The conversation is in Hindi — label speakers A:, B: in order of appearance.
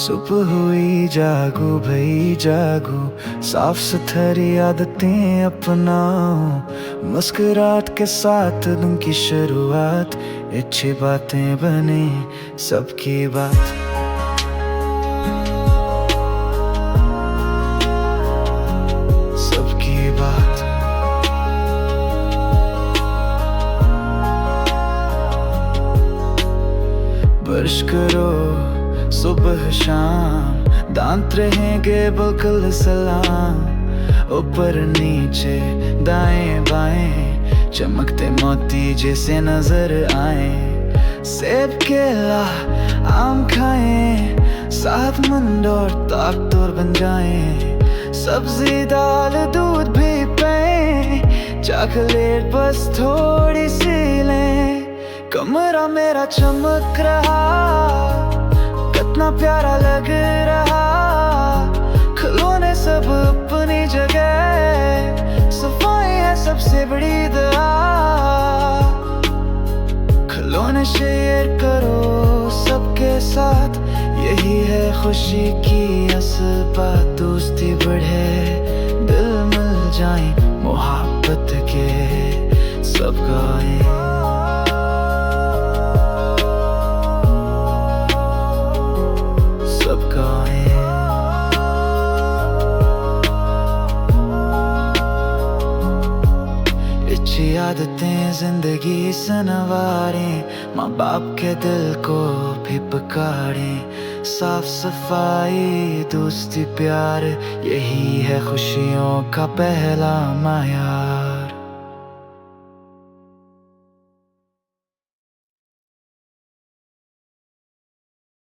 A: सुबह हुई जागू भई जागू, साफ सुथरी आदतें अपनाओ। मुस्कुराहट के साथ दिन की शुरुआत, अच्छी बातें बने सबकी बात। सबकी बात। ब्रश करो सुबह शाम, दांत रहेंगे बिल्कुल सलाम। ऊपर नीचे दाएं बाएं, चमकते मोती जैसे नजर आए। सेब केला आम खाएं, सेहतमंद और ताकतवर बन जाएं। सब्जी दाल दूध भी पें, चॉकलेट बस थोड़ी सी लें। कमरा मेरा चमक रहा, कितना प्यारा लग रहा। खिलौने सब अपनी जगह, सफाई है सबसे बड़ी दुआ। खिलौने शेयर करो सबके साथ, यही है खुशी की असल बात। दोस्ती बढ़े, दिल मिल जाए, मोहब्बत के सब गाएं। अच्छी आदतें जिंदगी संवारें, माँ बाप के दिल को भी पुकारें। साफ सफाई दोस्ती प्यार, यही है खुशियों का पहला माया।